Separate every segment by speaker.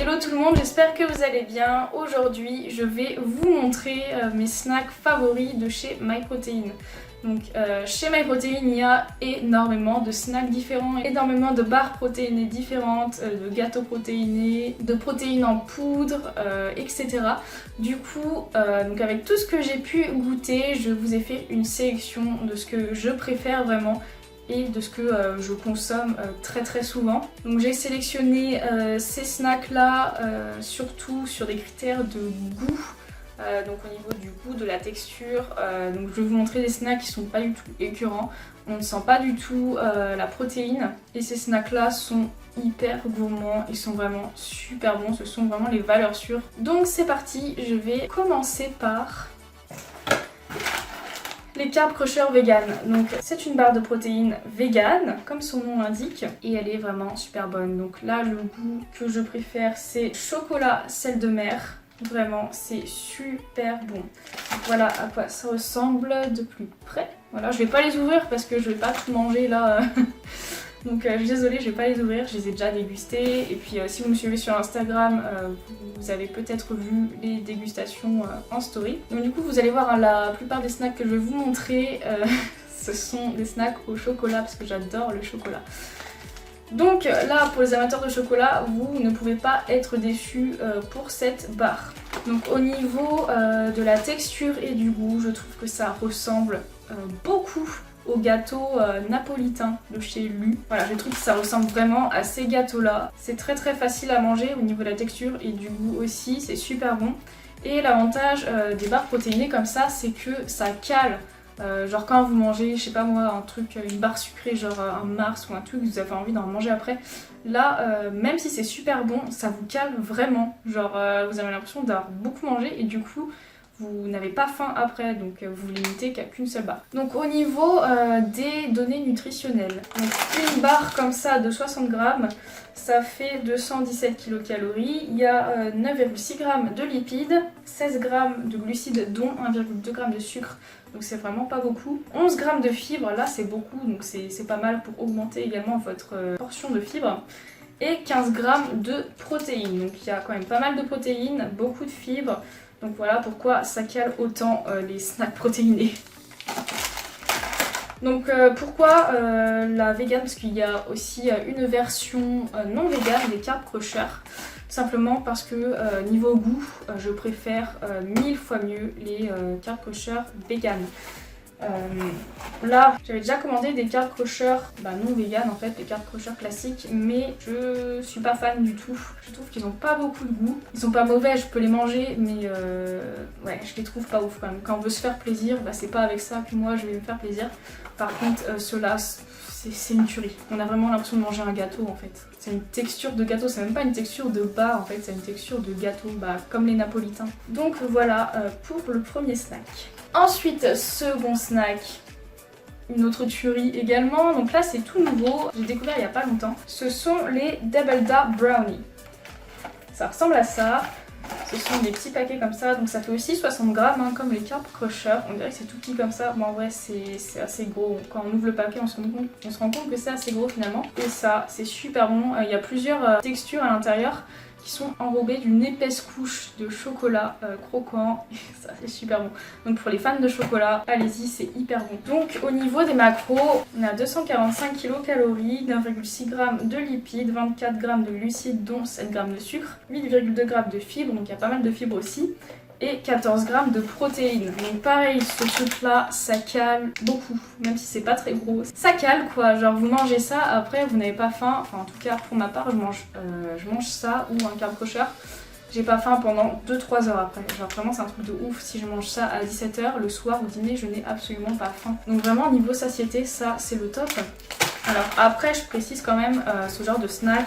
Speaker 1: Hello tout le monde, j'espère que vous allez bien. Aujourd'hui je vais vous montrer mes snacks favoris de chez MyProtein. Donc chez MyProtein il y a énormément de snacks différents, énormément de barres protéinées différentes, de gâteaux protéinés, de protéines en poudre, etc. Du coup, donc avec tout ce que j'ai pu goûter, je vous ai fait une sélection de ce que je préfère vraiment et de ce que je consomme très souvent. Donc j'ai sélectionné ces snacks là surtout sur des critères de goût. Donc au niveau du goût, de la texture, donc je vais vous montrer des snacks qui sont pas du tout écœurants, on ne sent pas du tout la protéine et ces snacks là sont hyper gourmands, ils sont vraiment super bons, ce sont vraiment les valeurs sûres. Donc c'est parti, je vais commencer par les Carb Crusher vegan. Donc c'est une barre de protéines vegan comme son nom l'indique et elle est vraiment super bonne. Donc là le goût que je préfère c'est chocolat sel de mer. Vraiment, c'est super bon. Donc voilà à quoi ça ressemble de plus près. Voilà, je vais pas les ouvrir parce que je vais pas tout manger là. Donc je suis désolée, je vais pas les ouvrir, je les ai déjà dégustés. Et puis si vous me suivez sur Instagram, vous avez peut-être vu les dégustations en story. Donc du coup, vous allez voir la plupart des snacks que je vais vous montrer, ce sont des snacks au chocolat parce que j'adore le chocolat. Donc là, pour les amateurs de chocolat, vous ne pouvez pas être déçus pour cette barre. Donc au niveau de la texture et du goût, je trouve que ça ressemble beaucoup au gâteau napolitain de chez Lu. Voilà, je trouve que ça ressemble vraiment à ces gâteaux-là. C'est très facile à manger au niveau de la texture et du goût aussi, c'est super bon. Et l'avantage des barres protéinées comme ça, c'est que ça cale. Genre quand vous mangez, je sais pas moi, un truc, une barre sucrée, genre un Mars ou un truc, vous avez envie d'en manger après. Là, même si c'est super bon, ça vous cale vraiment. Genre vous avez l'impression d'avoir beaucoup mangé et du coup, vous n'avez pas faim après, donc vous vous limitez qu'à qu'une seule barre. Donc au niveau des données nutritionnelles, donc une barre comme ça de 60 grammes, ça fait 217 kcal. Il y a 9,6 g de lipides, 16 g de glucides dont 1,2 g de sucre. Donc c'est vraiment pas beaucoup. 11 g de fibres, là c'est beaucoup, donc c'est pas mal pour augmenter également votre portion de fibres. Et 15 g de protéines, donc il y a quand même pas mal de protéines, beaucoup de fibres. Donc voilà pourquoi ça cale autant les snacks protéinés. Donc pourquoi la vegan? Parce qu'il y a aussi une version non vegan des Carb Crusher. Simplement parce que niveau goût, je préfère 1000 fois mieux les Carb Crusher vegan. Là, j'avais déjà commandé des Carb Crusher non vegan en fait, les Carb Crusher classiques, mais je suis pas fan du tout. Je trouve qu'ils ont pas beaucoup de goût. Ils sont pas mauvais, je peux les manger, mais ouais, je les trouve pas ouf quand même. Quand on veut se faire plaisir, c'est pas avec ça que moi je vais me faire plaisir. Par contre, ceux-là, c'est une tuerie. On a vraiment l'impression de manger un gâteau en fait. C'est une texture de gâteau, c'est même pas une texture de barre en fait, c'est une texture de gâteau, comme les napolitains. Donc voilà pour le premier snack. Ensuite, second snack, une autre tuerie également. Donc là c'est tout nouveau, j'ai découvert il y a pas longtemps. Ce sont les Double Da Brownie. Ça ressemble à ça. Ce sont des petits paquets comme ça, donc ça fait aussi 60 grammes comme les Carb Crusher. On dirait que c'est tout petit comme ça, mais en vrai c'est assez gros. Quand on ouvre le paquet on se rend compte que c'est assez gros finalement. Et ça c'est super bon, il y a plusieurs textures à l'intérieur qui sont enrobées d'une épaisse couche de chocolat croquant. Et ça c'est super bon. Donc pour les fans de chocolat, allez-y, c'est hyper bon. Donc au niveau des macros, on a 245 kcal, 1,6 g de lipides, 24 g de glucides dont 7 g de sucre, 8,2 g de fibres, donc il y a pas mal de fibres aussi, et 14 g de protéines. Donc pareil, ce truc là, ça cale beaucoup, même si c'est pas très gros. Ça cale quoi, genre vous mangez ça, après vous n'avez pas faim, enfin en tout cas pour ma part je mange ça ou un Carb Crusher. J'ai pas faim pendant 2-3 heures après. Genre vraiment c'est un truc de ouf, si je mange ça à 17 h, le soir au dîner je n'ai absolument pas faim. Donc vraiment niveau satiété, ça c'est le top. Alors après je précise quand même ce genre de snack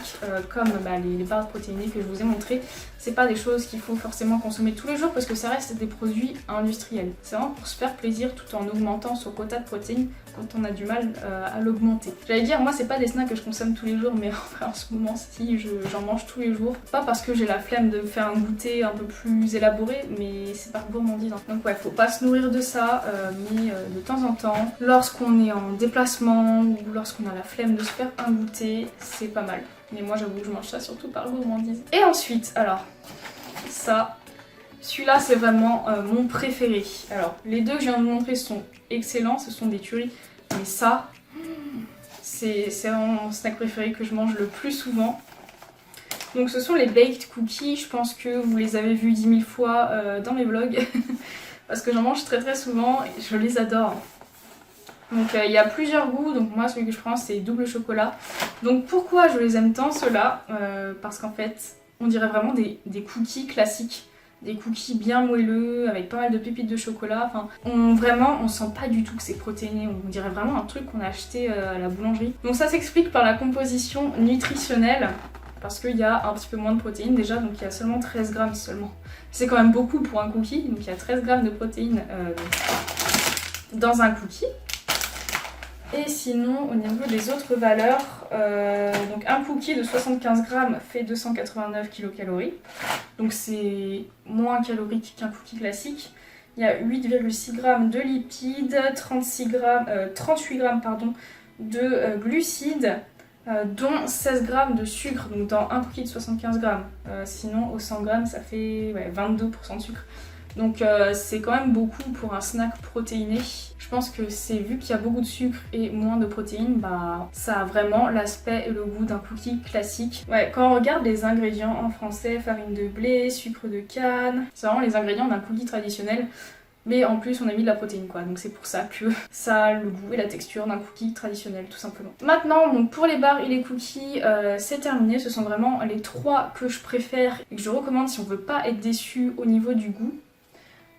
Speaker 1: comme les barres protéinées que je vous ai montré, c'est pas des choses qu'il faut forcément consommer tous les jours parce que ça reste des produits industriels. C'est vraiment pour se faire plaisir tout en augmentant son quota de protéines quand on a du mal à l'augmenter. J'allais dire moi c'est pas des snacks que je consomme tous les jours, mais en ce moment si j'en mange tous les jours. Pas parce que j'ai la flemme de me faire un goûter un peu plus élaboré, mais c'est par gourmandise. Donc ouais, faut pas se nourrir de ça, mais de temps en temps, lorsqu'on est en déplacement ou lorsqu'on a la flemme de se faire un goûter, c'est pas mal. mais moi j'avoue que je mange ça surtout par gourmandise. Et ensuite, alors, ça, celui-là c'est vraiment mon préféré. Alors, les deux que je viens de vous montrer sont excellents, ce sont des tueries, mais ça, c'est vraiment mon snack préféré que je mange le plus souvent. Donc ce sont les baked cookies, je pense que vous les avez vus 10 000 fois dans mes vlogs. Parce que j'en mange très souvent et je les adore. Donc il y a plusieurs goûts, donc moi celui que je prends c'est double chocolat. Donc pourquoi je les aime tant ceux-là parce qu'en fait on dirait vraiment des cookies classiques. Des cookies bien moelleux avec pas mal de pépites de chocolat. Enfin, vraiment on sent pas du tout que c'est protéiné, on dirait vraiment un truc qu'on a acheté à la boulangerie. Donc ça s'explique par la composition nutritionnelle. Parce qu'il y a un petit peu moins de protéines déjà, donc il y a seulement 13 grammes seulement. C'est quand même beaucoup pour un cookie, donc il y a 13 grammes de protéines dans un cookie. Et sinon, au niveau des autres valeurs, donc un cookie de 75 grammes fait 289 kilocalories. Donc c'est moins calorique qu'un cookie classique. Il y a 8,6 grammes de lipides, 38 grammes de glucides. Dont 16 grammes de sucre, donc dans un cookie de 75 grammes. Sinon, au 100 grammes, ça fait 22% de sucre. Donc c'est quand même beaucoup pour un snack protéiné. Je pense que c'est vu qu'il y a beaucoup de sucre et moins de protéines, bah ça a vraiment l'aspect et le goût d'un cookie classique. Ouais, quand on regarde les ingrédients en français, farine de blé, sucre de canne, c'est vraiment les ingrédients d'un cookie traditionnel. Mais en plus on a mis de la protéine quoi, donc c'est pour ça que ça a le goût et la texture d'un cookie traditionnel tout simplement. Maintenant donc pour les bars et les cookies c'est terminé, ce sont vraiment les trois que je préfère et que je recommande si on veut pas être déçu au niveau du goût.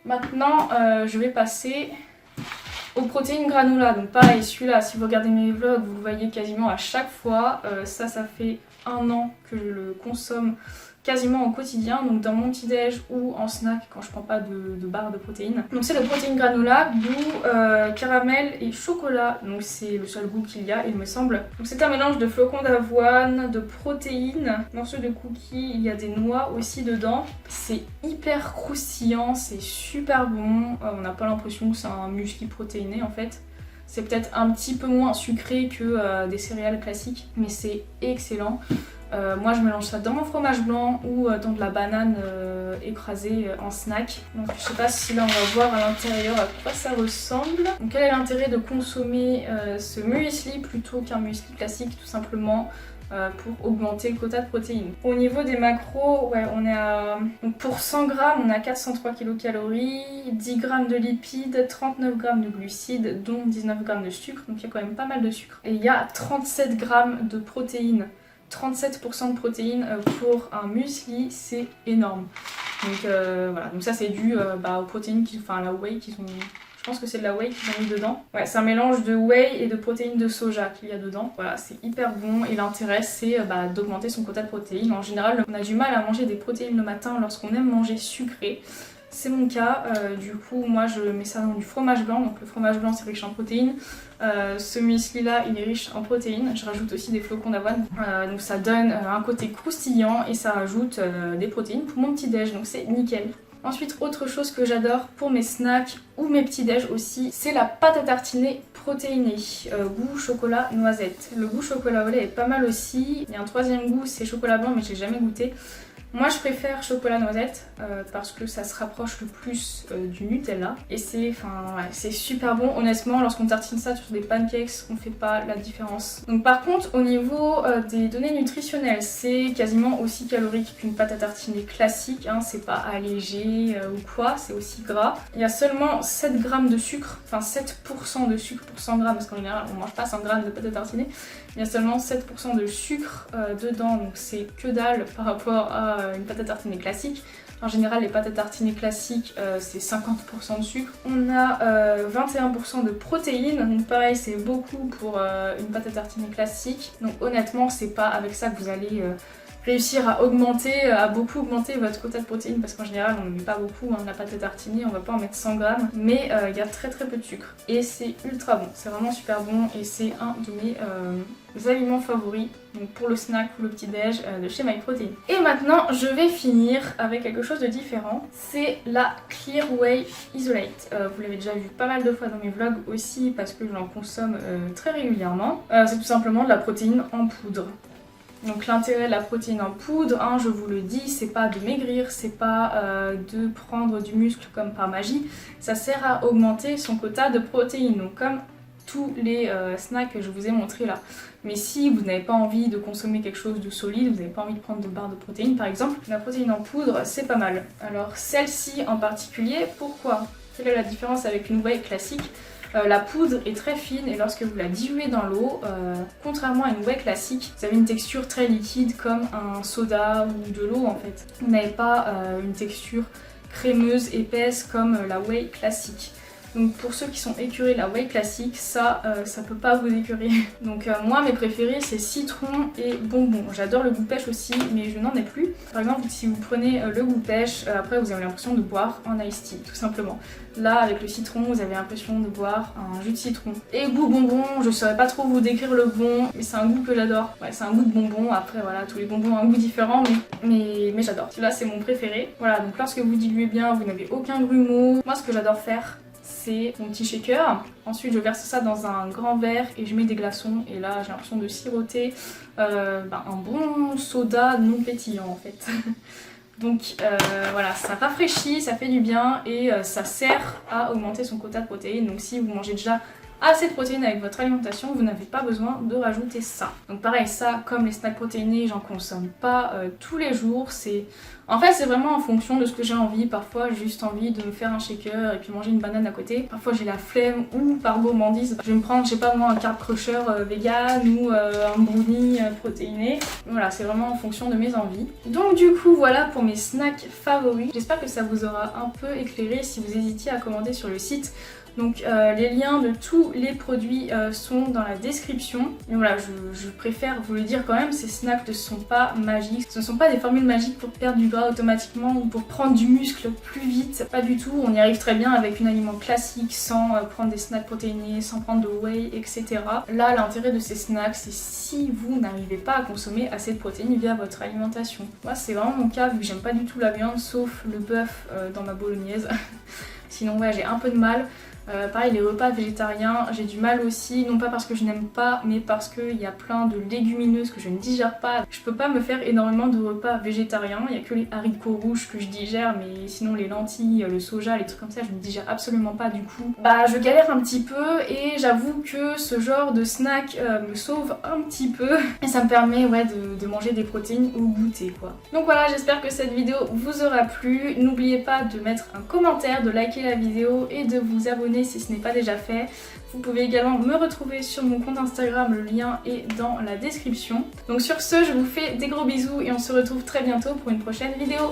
Speaker 1: Maintenant je vais passer aux protéines granola, donc pareil celui-là si vous regardez mes vlogs vous le voyez quasiment à chaque fois, ça fait 1 an que je le consomme quasiment au quotidien, donc dans mon petit déj ou en snack quand je prends pas de barre de protéines. Donc c'est le protéine granola, goût caramel et chocolat, donc c'est le seul goût qu'il y a il me semble. Donc c'est un mélange de flocons d'avoine, de protéines, morceaux de cookies, il y a des noix aussi dedans. C'est hyper croustillant, c'est super bon, on n'a pas l'impression que c'est un muesli protéiné en fait. C'est peut-être un petit peu moins sucré que des céréales classiques, mais c'est excellent. Moi je mélange ça dans mon fromage blanc ou dans de la banane écrasée en snack. Donc je sais pas si là on va voir à l'intérieur à quoi ça ressemble. Donc quel est l'intérêt de consommer ce muesli plutôt qu'un muesli classique tout simplement pour augmenter le quota de protéines. Au niveau des macros, ouais, on est à... Donc pour 100 grammes, on a 403 kilocalories, 10 grammes de lipides, 39 grammes de glucides, dont 19 grammes de sucre, donc il y a quand même pas mal de sucre. Et il y a 37 grammes de protéines. 37% de protéines pour un muesli, c'est énorme. Donc voilà, donc ça c'est dû aux protéines, à la whey qu'ils ont... Je pense que c'est de la whey qu'ils ont mis dedans. Ouais, c'est un mélange de whey et de protéines de soja qu'il y a dedans. Voilà, c'est hyper bon et l'intérêt c'est d'augmenter son quota de protéines. En général, on a du mal à manger des protéines le matin lorsqu'on aime manger sucré. C'est mon cas, du coup moi je mets ça dans du fromage blanc, donc le fromage blanc c'est riche en protéines. Ce muesli là il est riche en protéines, je rajoute aussi des flocons d'avoine, donc ça donne un côté croustillant et ça rajoute des protéines pour mon petit déj, donc c'est nickel. Ensuite autre chose que j'adore pour mes snacks ou mes petits déj aussi, c'est la pâte à tartiner protéinée, goût chocolat noisette. Le goût chocolat au lait est pas mal aussi, il y a un troisième goût c'est chocolat blanc mais je l'ai jamais goûté. Moi je préfère chocolat noisette parce que ça se rapproche le plus du Nutella et c'est super bon honnêtement. Lorsqu'on tartine ça sur des pancakes on fait pas la différence. Donc par contre au niveau des données nutritionnelles c'est quasiment aussi calorique qu'une pâte à tartiner classique, hein. C'est pas allégé ou quoi, c'est aussi gras. Il y a seulement 7 grammes de sucre, enfin 7% de sucre pour 100 grammes parce qu'en général on mange pas 100 grammes de pâte à tartiner. Il y a seulement 7% de sucre dedans, donc c'est que dalle par rapport à une pâte à tartiner classique. En général, les pâtes à tartiner classiques, c'est 50% de sucre. On a 21% de protéines, donc pareil, c'est beaucoup pour une pâte à tartiner classique. Donc honnêtement, c'est pas avec ça que vous allez réussir à beaucoup augmenter votre quota de protéines parce qu'en général on ne met pas beaucoup, hein, la pâte à tartiner, on va pas en mettre 100 grammes, mais il y a très peu de sucre et c'est ultra bon, c'est vraiment super bon et c'est un de mes aliments favoris donc pour le snack ou le petit déj de chez MyProtein. Et maintenant je vais finir avec quelque chose de différent, c'est la Clear Whey Isolate. Vous l'avez déjà vu pas mal de fois dans mes vlogs aussi parce que j'en consomme très régulièrement. C'est tout simplement de la protéine en poudre. Donc l'intérêt de la protéine en poudre, hein, je vous le dis, c'est pas de maigrir, c'est pas de prendre du muscle comme par magie, ça sert à augmenter son quota de protéines, donc comme tous les snacks que je vous ai montrés là. Mais si vous n'avez pas envie de consommer quelque chose de solide, vous n'avez pas envie de prendre de barres de protéines par exemple, la protéine en poudre c'est pas mal. Alors celle-ci en particulier, pourquoi? Quelle est la différence avec une whey classique? La poudre est très fine et lorsque vous la diluez dans l'eau, contrairement à une whey classique, vous avez une texture très liquide comme un soda ou de l'eau en fait. Vous n'avez pas une texture crémeuse, épaisse comme la whey classique. Donc pour ceux qui sont écœurés de la whey classique, ça peut pas vous écœurer. Donc moi mes préférés c'est citron et bonbon. J'adore le goût pêche aussi mais je n'en ai plus. Par exemple si vous prenez le goût pêche, après vous avez l'impression de boire un iced tea tout simplement. Là avec le citron vous avez l'impression de boire un jus de citron. Et goût bonbon, je saurais pas trop vous décrire le bon, mais c'est un goût que j'adore. Ouais, c'est un goût de bonbon, après voilà tous les bonbons ont un goût différent mais j'adore. Celui-là c'est mon préféré. Voilà donc lorsque vous diluez bien vous n'avez aucun grumeau. Moi ce que j'adore faire c'est mon petit shaker. Ensuite je verse ça dans un grand verre et je mets des glaçons et là j'ai l'impression de siroter un bon soda non pétillant en fait. Donc voilà, ça rafraîchit, ça fait du bien et ça sert à augmenter son quota de protéines. Donc si vous mangez déjà assez de protéines avec votre alimentation, vous n'avez pas besoin de rajouter ça. Donc pareil, ça comme les snacks protéinés, j'en consomme pas tous les jours. En fait c'est vraiment en fonction de ce que j'ai envie. Parfois j'ai juste envie de me faire un shaker et puis manger une banane à côté. Parfois j'ai la flemme ou par gourmandise, je vais me prendre je sais pas moi un carb crusher vegan ou un brownie protéiné. Voilà, c'est vraiment en fonction de mes envies. Donc du coup voilà pour mes snacks favoris. J'espère que ça vous aura un peu éclairé si vous hésitiez à commander sur le site. Donc les liens de tous les produits sont dans la description. Et voilà, je préfère vous le dire quand même, ces snacks ne sont pas magiques. Ce ne sont pas des formules magiques pour perdre du gras automatiquement ou pour prendre du muscle plus vite. Pas du tout, on y arrive très bien avec un aliment classique sans prendre des snacks protéinés, sans prendre de whey, etc. Là, l'intérêt de ces snacks, c'est si vous n'arrivez pas à consommer assez de protéines via votre alimentation. Moi, c'est vraiment mon cas vu que j'aime pas du tout la viande sauf le bœuf dans ma bolognaise. Sinon, ouais, j'ai un peu de mal. Pareil, les repas végétariens, j'ai du mal aussi, non pas parce que je n'aime pas, mais parce qu'il y a plein de légumineuses que je ne digère pas. Je peux pas me faire énormément de repas végétariens, il y a que les haricots rouges que je digère, mais sinon les lentilles, le soja, les trucs comme ça, je ne digère absolument pas du coup. Bah je galère un petit peu et j'avoue que ce genre de snack me sauve un petit peu et ça me permet ouais, de manger des protéines au goûter quoi. Donc voilà, j'espère que cette vidéo vous aura plu. N'oubliez pas de mettre un commentaire, de liker la vidéo et de vous abonner si ce n'est pas déjà fait. Vous pouvez également me retrouver sur mon compte Instagram, le lien est dans la description. Donc sur ce, je vous fais des gros bisous et on se retrouve très bientôt pour une prochaine vidéo.